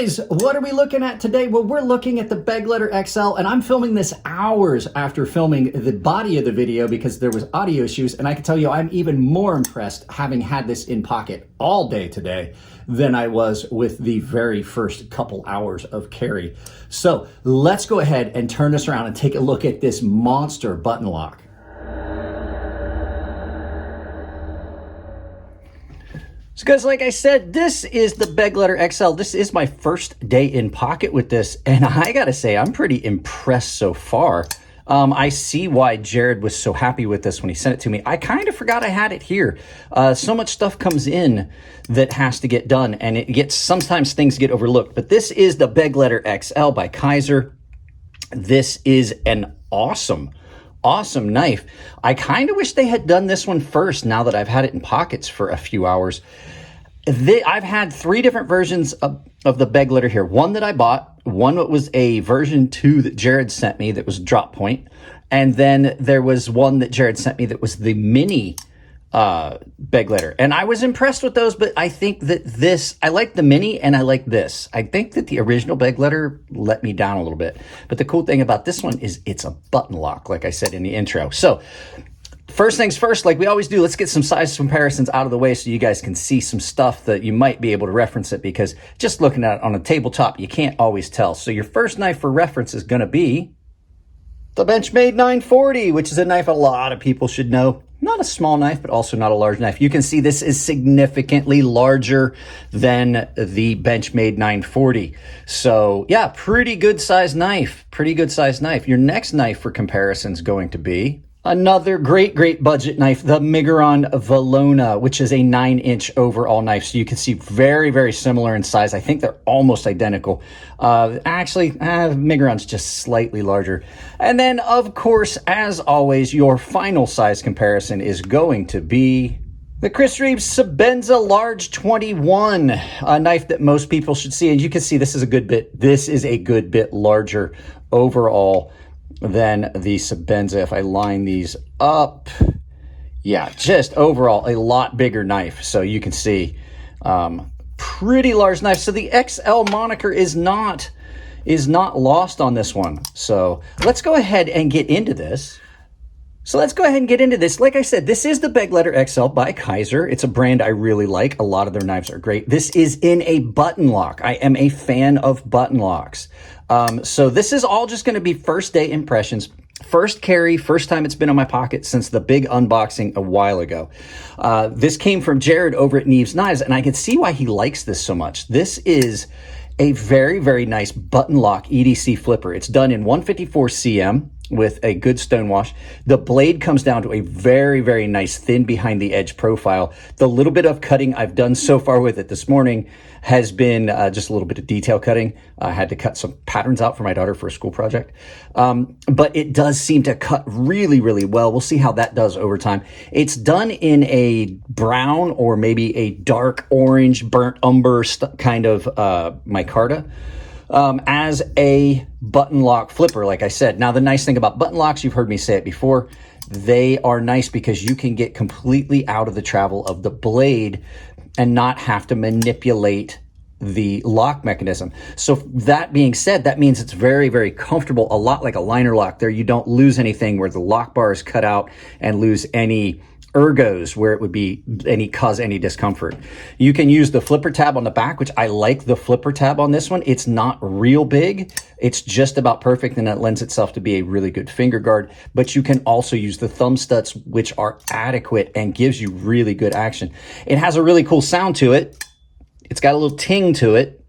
Guys, what are we looking at today? Well, we're looking at the Begleiter XL, and I'm filming this hours after filming the body of the video because there was audio issues, and I can tell you I'm even more impressed having had this in pocket all day today than I was with the very first couple hours of carry. So let's go ahead and turn this around and take a look at this monster button lock. So guys, like I said, this is the Begleiter XL. This is my first day in pocket with this, and I gotta say, I'm pretty impressed so far. I see why Jared was so happy with this when he sent it to me. I kind of forgot I had it here. So much stuff comes in that has to get done, and sometimes things get overlooked. But this is the Begleiter XL by Kizer. This is an awesome knife. I kind of wish they had done this one first now that I've had it in pockets for a few hours. I've had three different versions of the Begleiter here. One that I bought, one that was a version 2 that Jared sent me that was drop point, and then there was one that Jared sent me that was the mini Begleiter. And I was impressed with those, but I think that I like the mini and I like this. I think that the original Begleiter let me down a little bit. But the cool thing about this one is it's a button lock, like I said in the intro. So first things first, like we always do, let's get some size comparisons out of the way so you guys can see some stuff that you might be able to reference it, because just looking at it on a tabletop, you can't always tell. So your first knife for reference is going to be the Benchmade 940, which is a knife a lot of people should know. Not a small knife, but also not a large knife. You can see this is significantly larger than the Benchmade 940. So yeah, pretty good size knife. Pretty good size knife. Your next knife for comparison is going to be another great budget knife, the Migron Valona, which is a 9-inch overall knife. So you can see very similar in size. I think they're almost identical. Actually, Migron's just slightly larger. And then, of course, as always, your final size comparison is going to be the Chris Reeves Sebenza Large 21, a knife that most people should see. And you can see this is a good bit larger overall than the Sebenza. If I line these up, yeah, just overall a lot bigger knife. So you can see pretty large knife. So the XL moniker is not lost on this one. So let's go ahead and get into this. Like I said, this is the Begleiter XL by Kizer. It's a brand I really like. A lot of their knives are great. This is in a button lock. I am a fan of button locks. So this is all just going to be first day impressions. First carry, first time it's been in my pocket since the big unboxing a while ago. This came from Jared over at Neves Knives, and I can see why he likes this so much. This is a very nice button lock EDC flipper. It's done in 154 cm with a good stonewash. The blade comes down to a very nice thin behind the edge profile. The little bit of cutting I've done so far with it this morning has been just a little bit of detail cutting. I had to cut some patterns out for my daughter for a school project. But it does seem to cut really well. We'll see how that does over time. It's done in a brown or maybe a dark orange burnt umber kind of micarta. As a button lock flipper, like I said. Now, the nice thing about button locks, you've heard me say it before, they are nice because you can get completely out of the travel of the blade and not have to manipulate the lock mechanism. So that being said, that means it's very comfortable, a lot like a liner lock there. You don't lose anything where the lock bar is cut out and lose any ergos where it would be cause any discomfort. You can use the flipper tab on the back, which I like the flipper tab on this one. It's not real big. It's just about perfect, and that lends itself to be a really good finger guard. But you can also use the thumb studs, which are adequate and gives you really good action. It has a really cool sound to it. It's got a little ting to it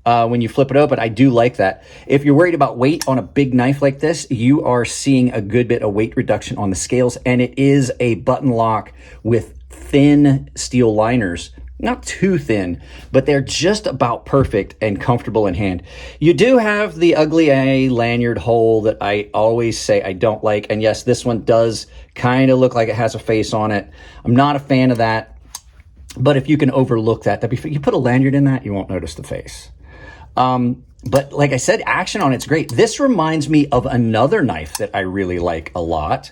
when you flip it open. I do like that. If you're worried about weight on a big knife like this, you are seeing a good bit of weight reduction on the scales, and it is a button lock with thin steel liners. Not too thin, but they're just about perfect and comfortable in hand. You do have the ugly A lanyard hole that I always say I don't like, and yes, this one does kind of look like it has a face on it. I'm not a fan of that, but if you can overlook that, you put a lanyard in that, you won't notice the face. But like I said, action on it's great. This reminds me of another knife that I really like a lot.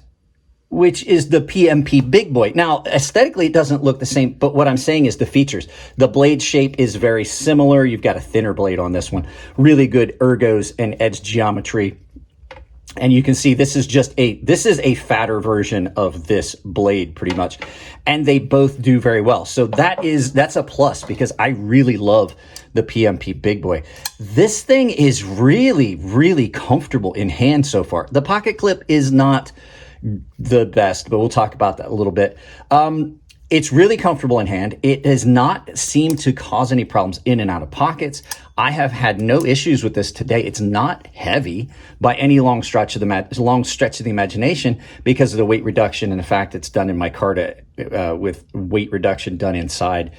which is the PMP Big Boy. Now, aesthetically, it doesn't look the same, but what I'm saying is the features. The blade shape is very similar. You've got a thinner blade on this one. Really good ergos and edge geometry. And you can see this is a fatter version of this blade pretty much. And they both do very well. So that's a plus because I really love the PMP Big Boy. This thing is really, really comfortable in hand so far. The pocket clip is not the best, but we'll talk about that a little bit. It's really comfortable in hand. It does not seem to cause any problems in and out of pockets. I have had no issues with this today. It's not heavy by any long stretch of the imagination because of the weight reduction and the fact it's done in micarta with weight reduction done inside.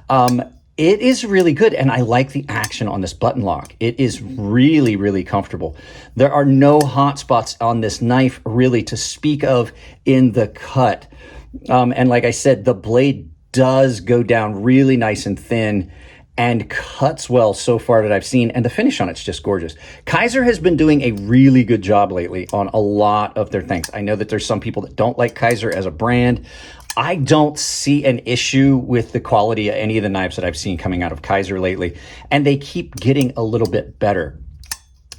It is really good, and I like the action on this button lock. It is really, really comfortable. There are no hot spots on this knife really to speak of in the cut. And like I said, the blade does go down really nice and thin and cuts well so far that I've seen, and the finish on it's just gorgeous. Kizer has been doing a really good job lately on a lot of their things. I know that there's some people that don't like Kizer as a brand. I don't see an issue with the quality of any of the knives that I've seen coming out of Kizer lately, and they keep getting a little bit better.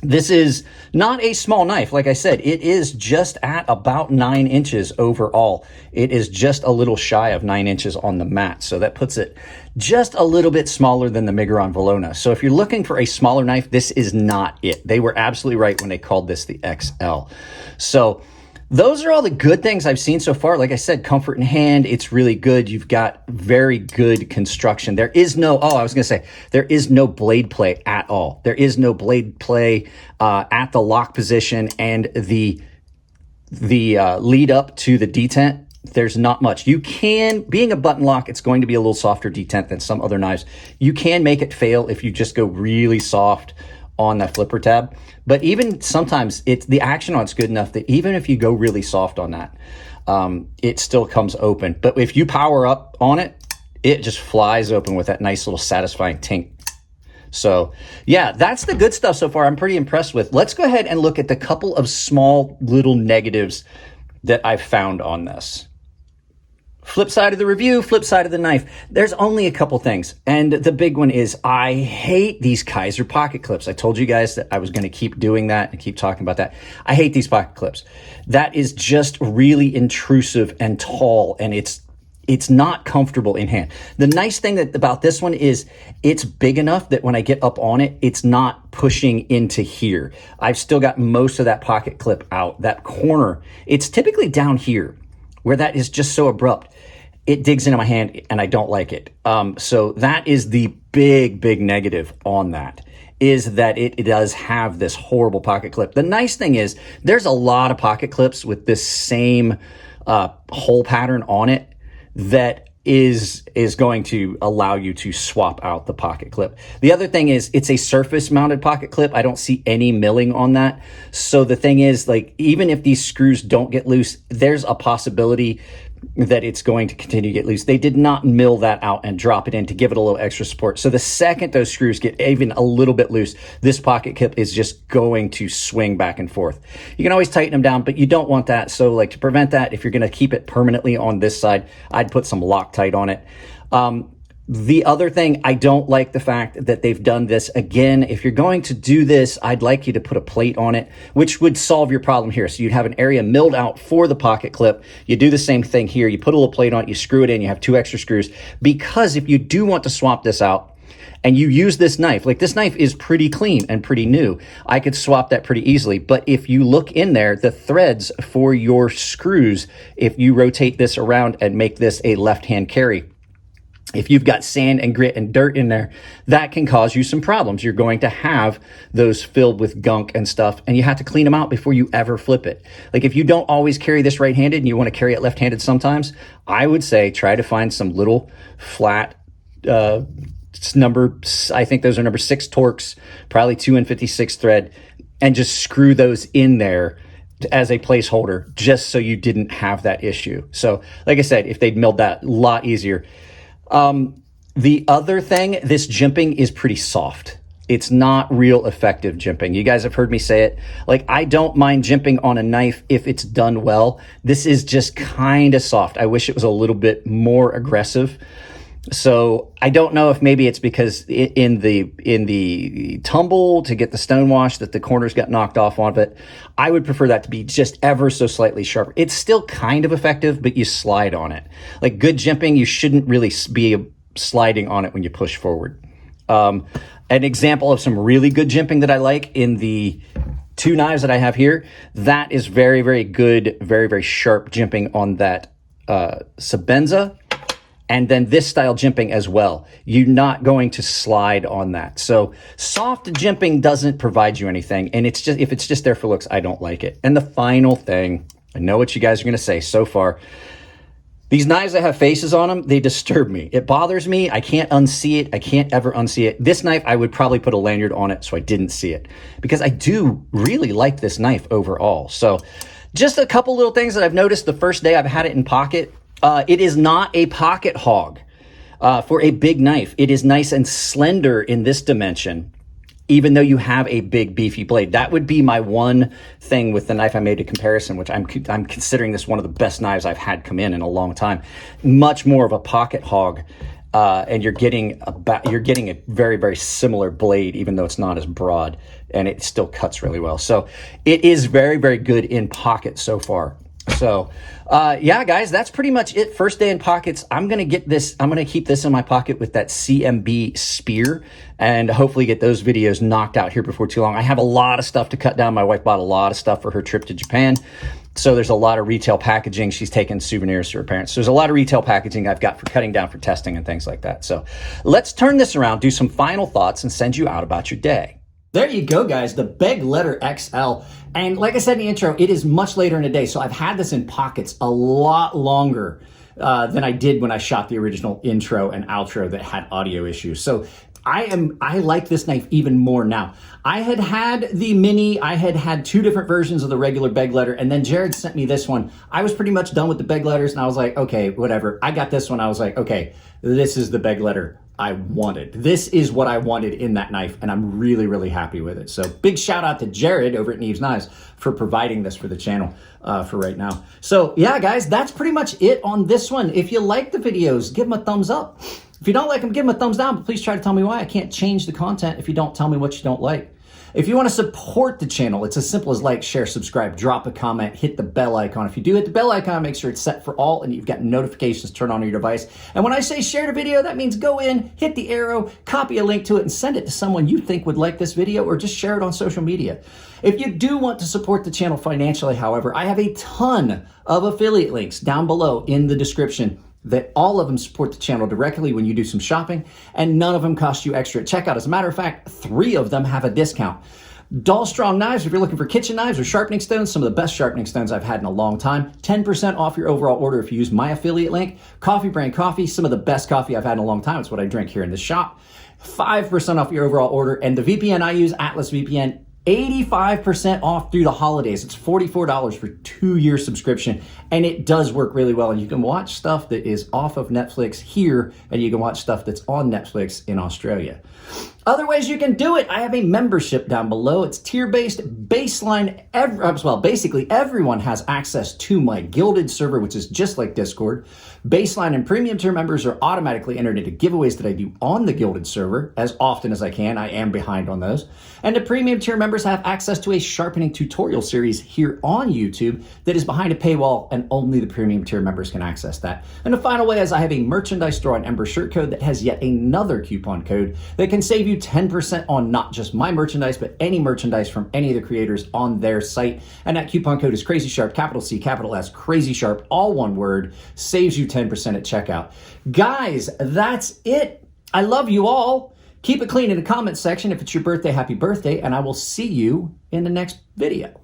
This is not a small knife. Like I said, it is just at about 9 inches overall. It is just a little shy of 9 inches on the mat. So that puts it just a little bit smaller than the Migron Valona. So if you're looking for a smaller knife, this is not it. They were absolutely right when they called this the XL. So those are all the good things I've seen so far. Like I said, comfort in hand, it's really good. You've got very good construction. There is no, there is no blade play at all. There is no blade play at the lock position and the lead up to the detent. There's not much. You can, being a button lock, it's going to be a little softer detent than some other knives. You can make it fail if you just go really soft on that flipper tab. But even sometimes the action on it's good enough that even if you go really soft on that, it still comes open. But if you power up on it, it just flies open with that nice little satisfying tink. So yeah, that's the good stuff so far. I'm pretty impressed with. Let's go ahead and look at the couple of small little negatives that I've found on this. Flip side of the review, flip side of the knife. There's only a couple things. And the big one is I hate these Kizer pocket clips. I told you guys that I was going to keep doing that and keep talking about that. I hate these pocket clips. That is just really intrusive and tall, and it's not comfortable in hand. The nice thing about this one is it's big enough that when I get up on it, it's not pushing into here. I've still got most of that pocket clip out. That corner, it's typically down here where that is just so abrupt. It digs into my hand and I don't like it. So that is the big negative on that, is that it does have this horrible pocket clip. The nice thing is there's a lot of pocket clips with this same hole pattern on it that is going to allow you to swap out the pocket clip. The other thing is it's a surface mounted pocket clip. I don't see any milling on that. So the thing is, like, even if these screws don't get loose, there's a possibility that it's going to continue to get loose. They did not mill that out and drop it in to give it a little extra support. So the second those screws get even a little bit loose, this pocket clip is just going to swing back and forth. You can always tighten them down, but you don't want that. So like, to prevent that, if you're going to keep it permanently on this side, I'd put some Loctite on it. The other thing, I don't like the fact that they've done this again. If you're going to do this, I'd like you to put a plate on it, which would solve your problem here. So you'd have an area milled out for the pocket clip. You do the same thing here. You put a little plate on it, you screw it in, you have 2 extra screws. Because if you do want to swap this out and you use this knife, like this knife is pretty clean and pretty new, I could swap that pretty easily. But if you look in there, the threads for your screws, if you rotate this around and make this a left-hand carry, if you've got sand and grit and dirt in there, that can cause you some problems. You're going to have those filled with gunk and stuff, and you have to clean them out before you ever flip it. Like if you don't always carry this right-handed and you want to carry it left-handed sometimes, I would say try to find some little flat I think those are number 6 Torx, probably 2 and 56 thread, and just screw those in there as a placeholder just so you didn't have that issue. So like I said, if they'd milled that a lot easier. The other thing, this jimping is pretty soft. It's not real effective jimping. You guys have heard me say it. Like, I don't mind jimping on a knife if it's done well. This is just kind of soft. I wish it was a little bit more aggressive. So I don't know if maybe it's because in the tumble to get the stone wash that the corners got knocked off on it. I would prefer that to be just ever so slightly sharper. It's still kind of effective, but you slide on it. Like good jimping, you shouldn't really be sliding on it when you push forward. An example of some really good jimping that I like in the two knives that I have here, that is very, very good, very, very sharp jimping on that Sebenza. And then this style jimping as well. You're not going to slide on that. So soft jimping doesn't provide you anything. And it's just, if it's just there for looks, I don't like it. And the final thing, I know what you guys are going to say so far. These knives that have faces on them, they disturb me. It bothers me. I can't unsee it. I can't ever unsee it. This knife, I would probably put a lanyard on it so I didn't see it, because I do really like this knife overall. So just a couple little things that I've noticed the first day I've had it in pocket. It is not a pocket hog for a big knife. It is nice and slender in this dimension, even though you have a big beefy blade. That would be my one thing with the knife I made a comparison, which I'm considering this one of the best knives I've had come in a long time. Much more of a pocket hog, and you're getting a very, very similar blade, even though it's not as broad, and it still cuts really well. So it is very, very good in pocket so far. So, yeah, guys, that's pretty much it. First day in pockets. I'm going to keep this in my pocket with that CMB spear and hopefully get those videos knocked out here before too long. I have a lot of stuff to cut down. My wife bought a lot of stuff for her trip to Japan. So there's a lot of retail packaging. She's taken souvenirs to her parents. So there's a lot of retail packaging I've got for cutting down for testing and things like that. So let's turn this around, do some final thoughts, and send you out about your day. There you go, guys, the Begleiter XL. And like I said in the intro, it is much later in the day, so I've had this in pockets a lot longer than I did when I shot the original intro and outro that had audio issues. So I like this knife even more now. I had the mini, I had two different versions of the regular Begleiter, and then Jared sent me this one. I was pretty much done with the Begleiters, and I was like, okay, whatever. I got this one, I was like, okay, this is the Begleiter I wanted. This is what I wanted in that knife, and I'm really, really happy with it. So big shout out to Jared over at Neves Knives for providing this for the channel for right now. So yeah, guys, that's pretty much it on this one. If you like the videos, give them a thumbs up. If you don't like them, give them a thumbs down, but please try to tell me why. I can't change the content if you don't tell me what you don't like. If you want to support the channel, it's as simple as like, share, subscribe, drop a comment, hit the bell icon. If you do hit the bell icon, make sure it's set for all and you've got notifications turned on your device. And when I say share the video, that means go in, hit the arrow, copy a link to it, and send it to someone you think would like this video, or just share it on social media. If you do want to support the channel financially, however, I have a ton of affiliate links down below in the description that all of them support the channel directly when you do some shopping, and none of them cost you extra at checkout. As a matter of fact, 3 of them have a discount. Dull Strong Knives, if you're looking for kitchen knives or sharpening stones, some of the best sharpening stones I've had in a long time. 10% off your overall order if you use my affiliate link. Coffee Brand Coffee, some of the best coffee I've had in a long time. It's what I drink here in this shop. 5% off your overall order. And the VPN I use, Atlas VPN, 85% off through the holidays. It's $44 for 2-year subscription, and it does work really well. And you can watch stuff that is off of Netflix here, and you can watch stuff that's on Netflix in Australia. Other ways you can do it, I have a membership down below. It's tier-based, baseline. Well, basically everyone has access to my Gilded server, which is just like Discord. Baseline and premium tier members are automatically entered into giveaways that I do on the Gilded server as often as I can. I am behind on those. And the premium tier members have access to a sharpening tutorial series here on YouTube that is behind a paywall, and only the premium tier members can access that. And the final way is I have a merchandise store on Ember shirt code that has yet another coupon code that can save you 10% on not just my merchandise, but any merchandise from any of the creators on their site. And that coupon code is CrazySharp, capital C, capital S, CrazySharp, all one word, saves you 10% at checkout. Guys, that's it. I love you all. Keep it clean in the comment section. If it's your birthday, happy birthday, and I will see you in the next video.